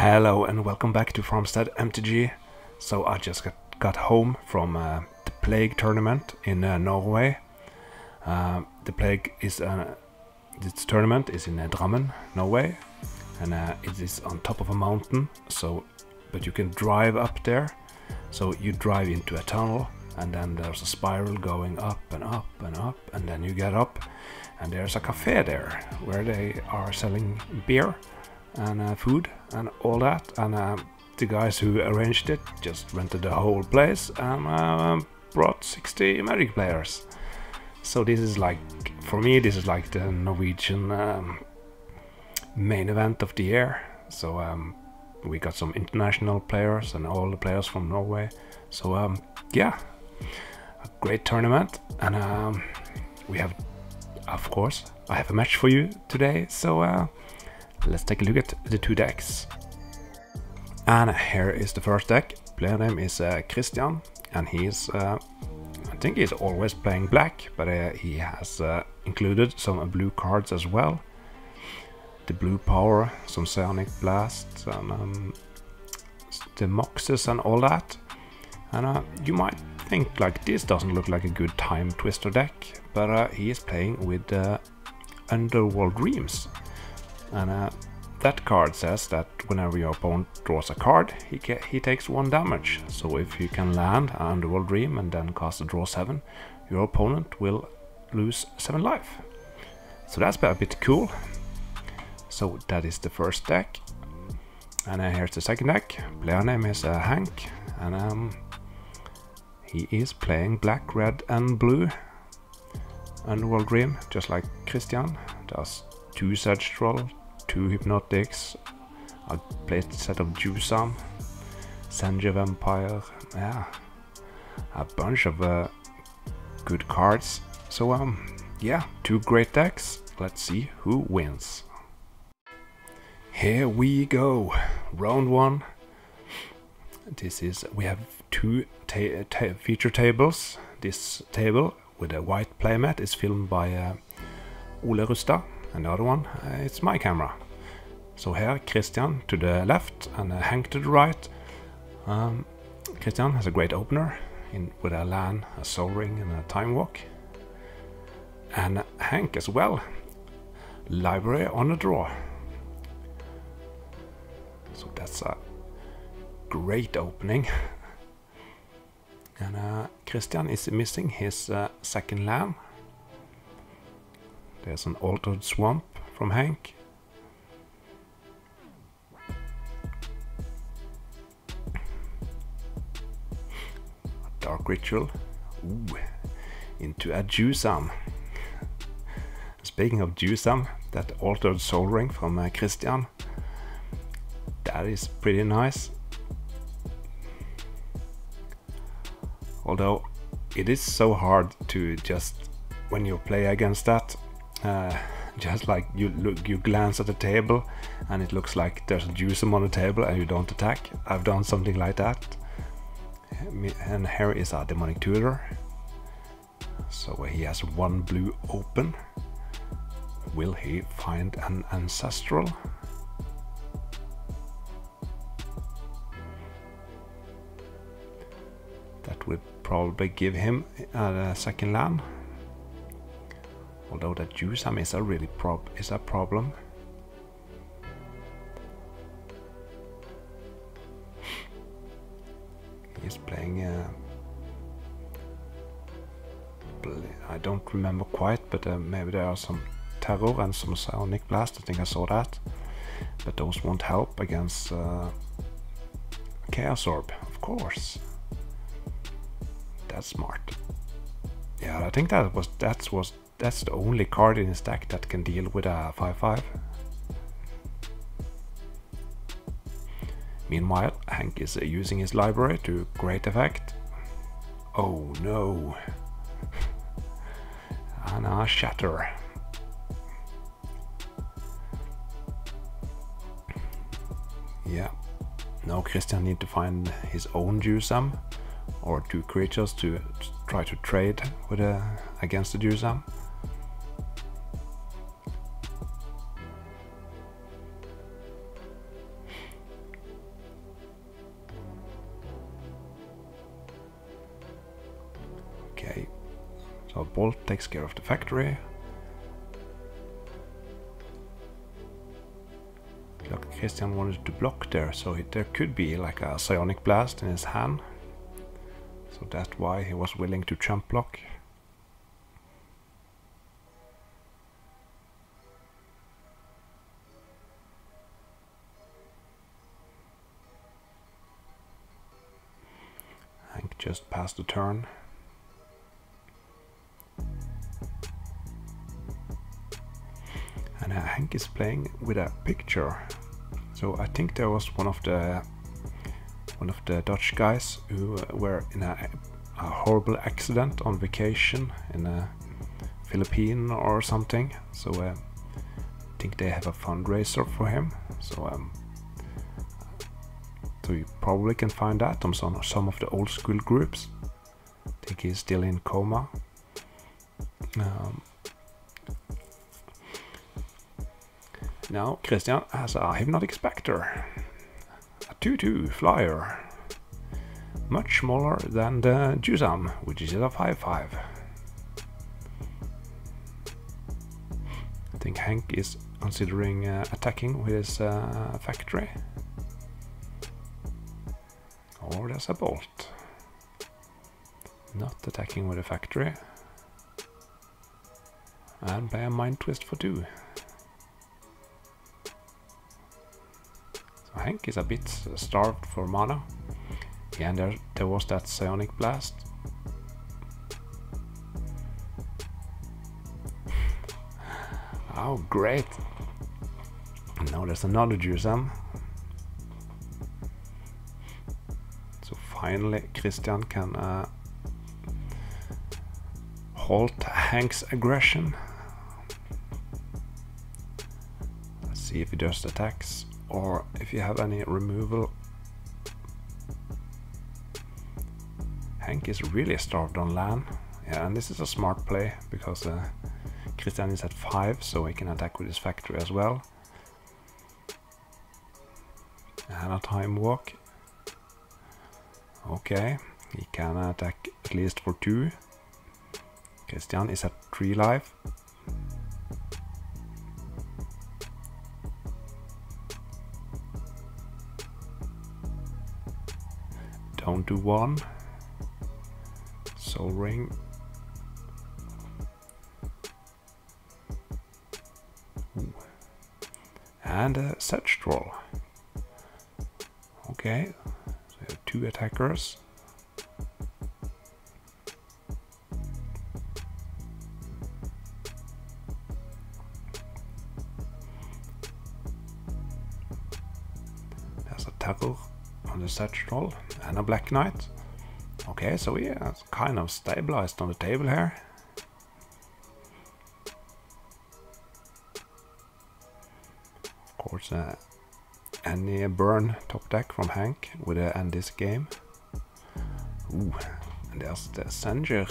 Hello and welcome back to Farmstead MTG. So I just got home from the Plague tournament in Norway. The Plague is this tournament is in Drammen, Norway, and it is on top of a mountain. But you can drive up there. So you drive into a tunnel, and then there's a spiral going up and up and up, and then you get up, and there's a cafe there where they are selling beer and food and all that, and the guys who arranged it just rented the whole place and brought 60 Magic players. So this is like, for me, this is like the Norwegian main event of the year. So we got some international players and all the players from Norway. So yeah, a great tournament, and we have, of course, I have a match for you today. So let's take a look at the two decks. And here is the first deck. Player name is Christian, and he's I think he's always playing black, but he has included some blue cards as well. The blue power, some Psionic Blasts, and the Moxes and all that. And you might think like this doesn't look like a good Time Twister deck, but he is playing with Underworld Dreams. And that card says that whenever your opponent draws a card, he takes 1 damage. So if you can land an Underworld Dream and then cast a draw 7, your opponent will lose 7 life. So that's a bit cool. So that is the first deck. And here's the second deck. Player name is Hank, and he is playing black, red and blue Underworld Dream, just like Christian. Does 2 Sedge Troll, 2 Hypnotics, a played set of Juzam, Senja Vampire, yeah, a bunch of good cards. So yeah, 2 great decks. Let's see who wins. Here we go, round 1. We have 2 feature tables. This table with a white playmat is filmed by Ole Rustad. And the other one, it's my camera. So here, Christian to the left and Hank to the right. Christian has a great opener with a Lan, a Soul Ring and a Time Walk. And Hank as well. Library on a draw. So that's a great opening. And Christian is missing his second Lan. There's an Altered Swamp from Hank. A Dark Ritual. Ooh, into a Juzam. Speaking of Juzam, that Altered Soul Ring from Christian, that is pretty nice. Although it is so hard to just, when you play against that, just like you glance at the table and it looks like there's a Juzam on the table and you don't attack. I've done something like that. And here is our Demonic Tutor. So he has 1 blue open. Will he find an Ancestral? That would probably give him a second land. Although that Juzam is a problem. He's playing I don't remember quite, but maybe there are some Terror and some Psionic Blast. I think I saw that, but those won't help against Chaos Orb, of course. That's smart. Yeah, I think that's the only card in his deck that can deal with a 5/5. Meanwhile, Hank is using his library to great effect. Oh no! And a Shatter. Yeah. Now Christian need to find his own Juzam or 2 creatures to try to trade with against the Juzam. So Bolt takes care of the factory. Look, Christian wanted to block there, so there could be like a psionic blast in his hand. So that's why he was willing to jump block. Hank just passed the turn. And Hank is playing with a picture. So I think there was one of the Dutch guys who were in a horrible accident on vacation in a Philippines or something. So I think they have a fundraiser for him. So you probably can find that on some of the old school groups. I think he's still in coma. Now Christian has a Hypnotic Spectre, a 2/2 flyer, much smaller than the Juzam, which is a 5/5. I think Hank is considering attacking with his factory. Or there's a Bolt. Not attacking with a factory. And play a Mind Twist for 2. So Hank is a bit starved for mana. Yeah, and there was that Psionic Blast. Oh, great! And now there's another Juzam. So finally Christian can halt Hank's aggression. Let's see if he just attacks or if you have any removal. Hank is really starved on land. Yeah, and this is a smart play because Christian is at 5, so he can attack with his factory as well. And a time walk. Okay, he can attack at least for 2. Christian is at 3 life. Don't do 1. Soul Ring. Ooh. And a Sedge Troll. Okay, so you have 2 attackers. There's a Terror on the Sedge Troll and a Black Knight. Okay, so yeah, it's kind of stabilized on the table here. Of course, any burn top deck from Hank would end this game. Ooh, and there's the Sanger.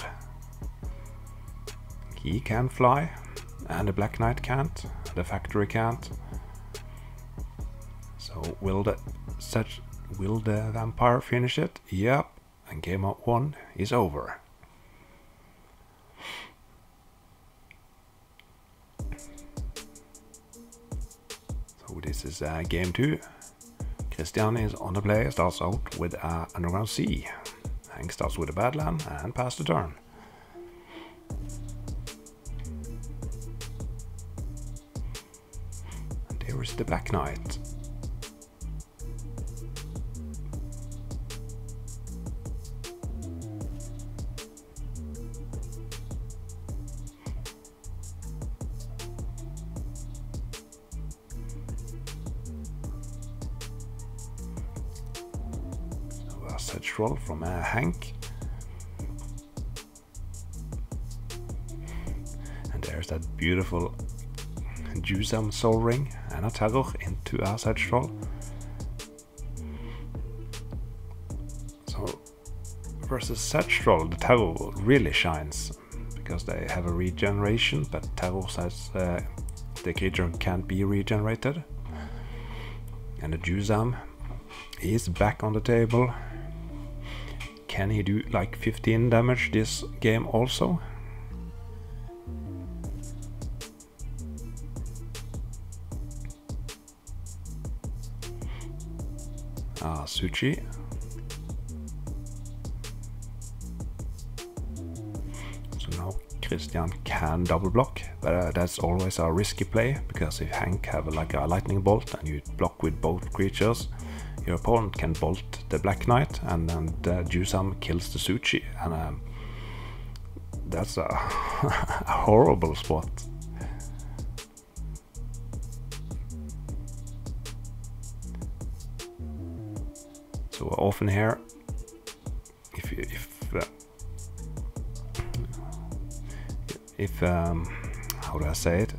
He can fly, and the Black Knight can't. The factory can't. So will the vampire finish it? Yep. And game up 1 is over. So this is game 2. Christian is on the play, starts out with Underground Sea. Hank starts with a Badland and pass the turn. And there is the Black Knight. Sedge Troll from Hank. And there's that beautiful Juzam Soul Ring and a Terror into a Sedge Troll. So versus Sedge Troll, the Terror really shines because they have a regeneration, but Terror says the creature can't be regenerated. And the Juzam is back on the table. Can he do like 15 damage this game also? Suchi. So now Christian can double block, but that's always a risky play, because if Hank have like a lightning bolt and you block with both creatures, your opponent can bolt the Black Knight, and then the Juzam kills the Suchi, and that's a, a horrible spot. So often here, if how do I say it?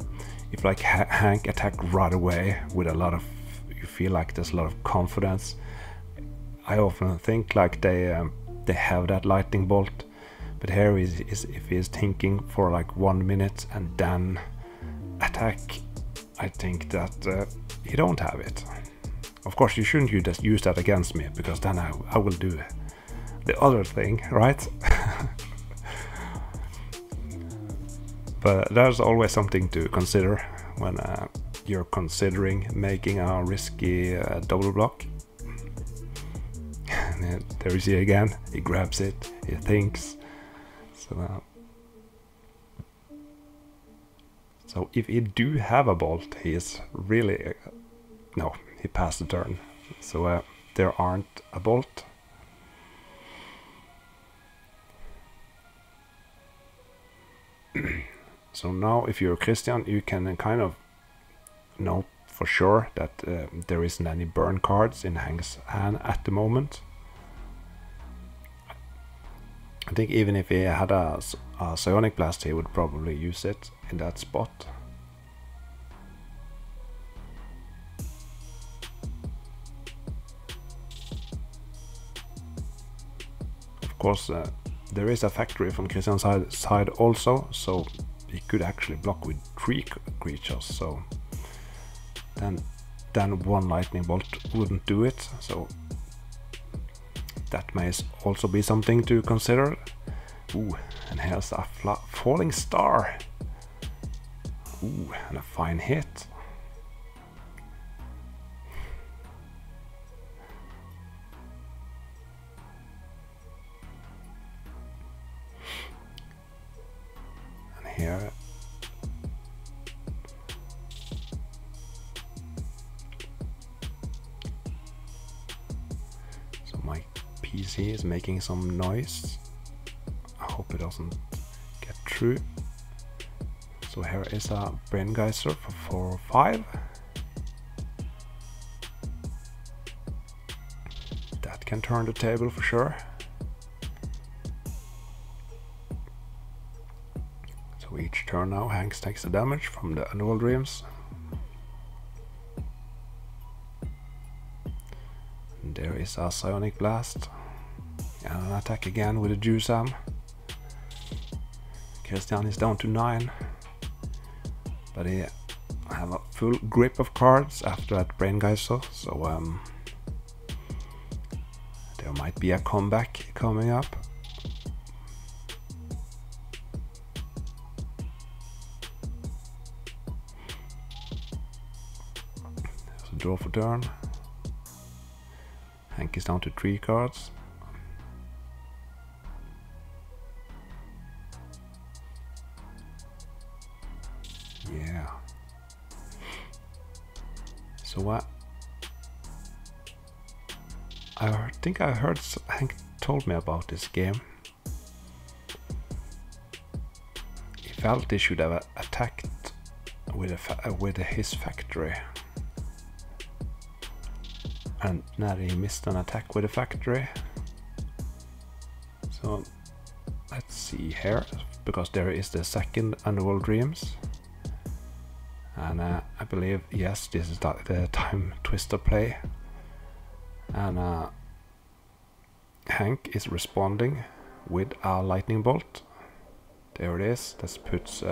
If like Hank attack right away with a lot of, you feel like there's a lot of confidence. I often think like they have that lightning bolt, but here is if he's thinking for like 1 minute and then attack, I think that he don't have it. Of course, you shouldn't use that against me, because then I will do the other thing, right? But there's always something to consider when you're considering making a risky double block. And there is he again. He grabs it. He thinks. So if he do have a bolt, he is really no. He passed the turn. So there aren't a bolt. So now if you're Christian, you can kind of know for sure that there isn't any burn cards in Hank's hand at the moment. I think even if he had a Psionic Blast, he would probably use it in that spot. Of course, there is a factory from Christian's side also, so he could actually block with 3 creatures. So then 1 lightning bolt wouldn't do it. So that may also be something to consider. Ooh, and here's a falling star. Ooh, and a fine hit. Here, so my PC is making some noise. I hope it doesn't get through. So here is a Brain Geyser for 4/5. That can turn the table for sure. Each turn now, Hanks takes the damage from the Underworld Dreams. And there is a Psionic Blast. And an attack again with a Juzam. Christian is down to 9. But he have a full grip of cards after that Brain Geyser. So there might be a comeback coming up. Draw for turn. Hank is down to 3 cards. Yeah. So I think I heard Hank told me about this game. He felt he should have attacked with his factory. And now he missed an attack with the factory. So let's see here, because there is the second Underworld Dreams. And I believe, yes, this is the Time Twister play. And Hank is responding with a lightning bolt. There it is. That puts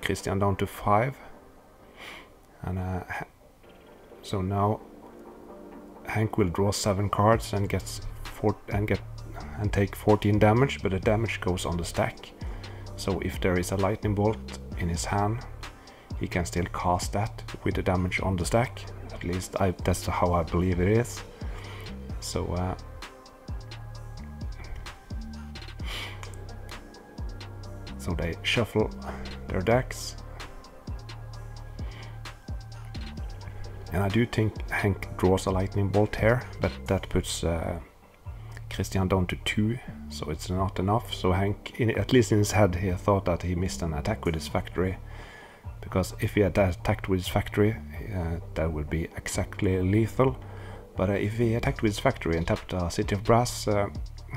Christian down to 5. And so now Hank will draw 7 cards and take 14 damage, but the damage goes on the stack. So if there is a lightning bolt in his hand, he can still cast that with the damage on the stack, At least that's how I believe it is. So so they shuffle their decks, and I do think Hank draws a lightning bolt here, but that puts Christian down to 2, so it's not enough. So Hank, at least in his head, he thought that he missed an attack with his factory, because if he had attacked with his factory, that would be exactly lethal. But if he attacked with his factory and tapped a City of Brass,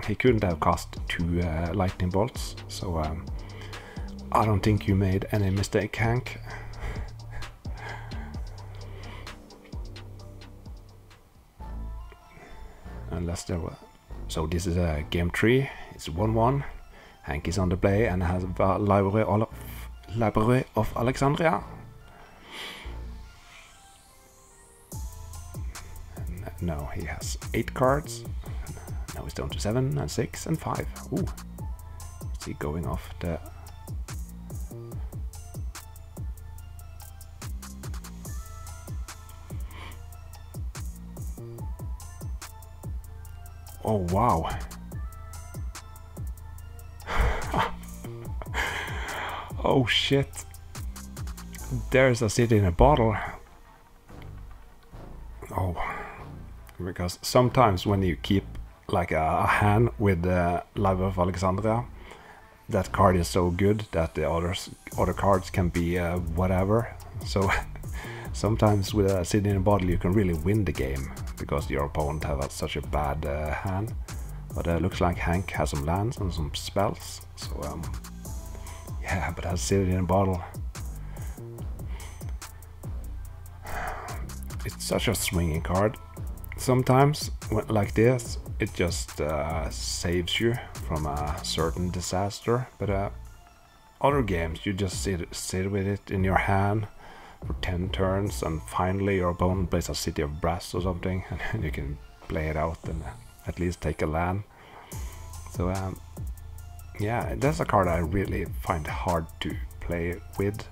he couldn't have cast 2 lightning bolts. So I don't think you made any mistake, Hank. Unless there were. So this is game 3. It's 1-1. Hank is on the play and has a Library of Alexandria. And now he has 8 cards. Now he's down to 7 and 6 and 5. Ooh. Is he going off the... Oh wow. Oh shit. There's a city in a bottle. Oh. Because sometimes when you keep like a hand with the Library of Alexandria, that card is so good that the other cards can be whatever. So sometimes with a city in a bottle you can really win the game, because your opponent has such a bad hand. But it looks like Hank has some lands and some spells. So yeah, but a city in a bottle. It's such a swinging card. Sometimes, like this, it just saves you from a certain disaster. But other games, you just sit with it in your hand for 10 turns, and finally your opponent plays a City of Brass or something, and you can play it out and at least take a land. So yeah, that's a card I really find hard to play with,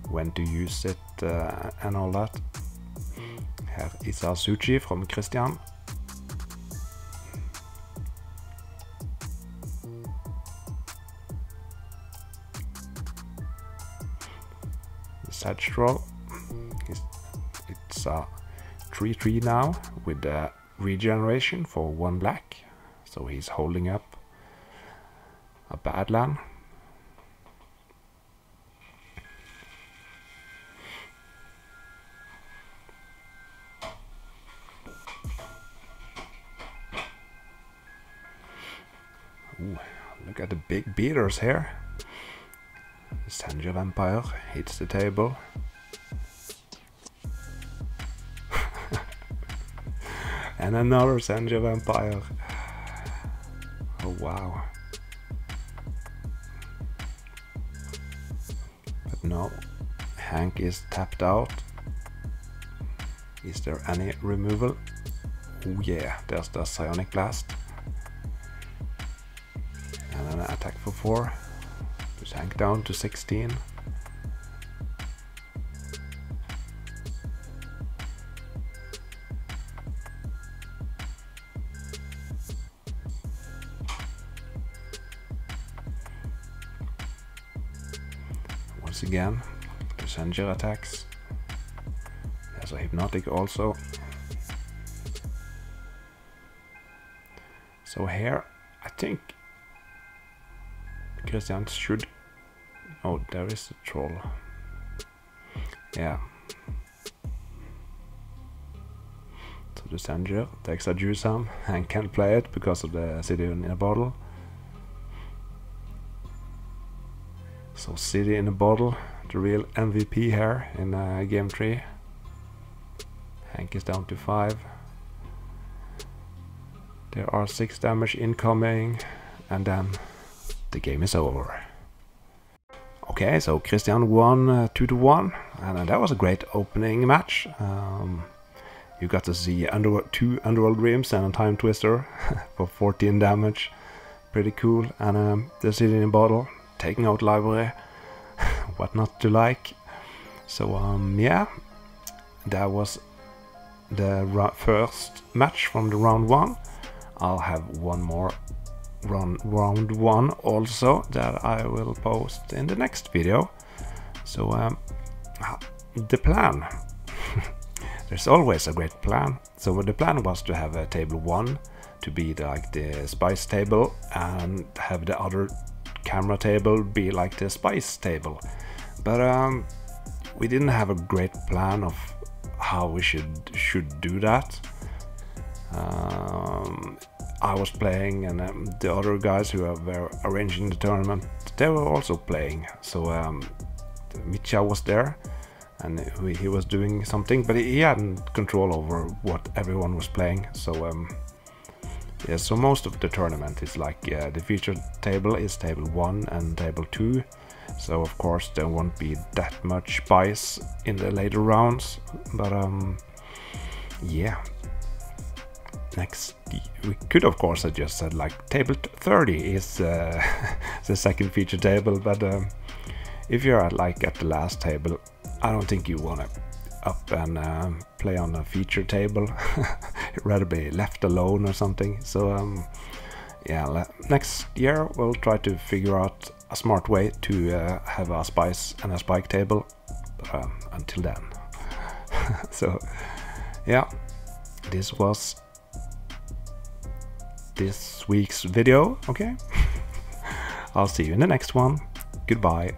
when to use it and all that. Here is a Suchi from Christian. Sedge Troll. It's a 3/3 now with regeneration for 1 black. So he's holding up a bad land. Ooh, look at the big beaters here. The Sanger Vampire hits the table. And another Sanger Vampire. Oh wow. But no, Hank is tapped out. Is there any removal? Oh yeah, there's the Psionic Blast. And an attack for 4. Puts Hank down to 16. Once again, the Sanger attacks. There's a Hypnotic also. So here, I think Christian should... Oh, there is a troll. Yeah. So the Sanger takes a Juzam and can't play it because of the City in a Bottle. So City in a Bottle, the real MVP here in game 3. Hank is down to 5. There are 6 damage incoming, and then the game is over. Okay, so Christian won 2-1, and that was a great opening match. You got to see 2 Underworld Dreams and a Time Twister for 14 damage. Pretty cool. And the City in a Bottle, taking out Library. What not to like. So yeah, that was the first match from the round 1. I'll have one more round 1 also that I will post in the next video. So the plan. There's always a great plan. So the plan was to have a table 1 to be like the spice table, and have the other camera table be like the spice table. But we didn't have a great plan of how we should do that. I was playing, and the other guys who were arranging the tournament, they were also playing. So Mitja was there, and he was doing something, but he hadn't control over what everyone was playing. So yeah, so most of the tournament is like the featured table is table 1 and table 2. So of course there won't be that much spice in the later rounds. But yeah, next we could of course have just said like table 30 is the second feature table. But if you're at the last table, I don't think you wanna up and play on a feature table. You'd rather be left alone or something. So yeah, next year we'll try to figure out a smart way to have a spice and a spike table. Until then. So yeah, this was this week's video. Okay. I'll see you in the next one. Goodbye.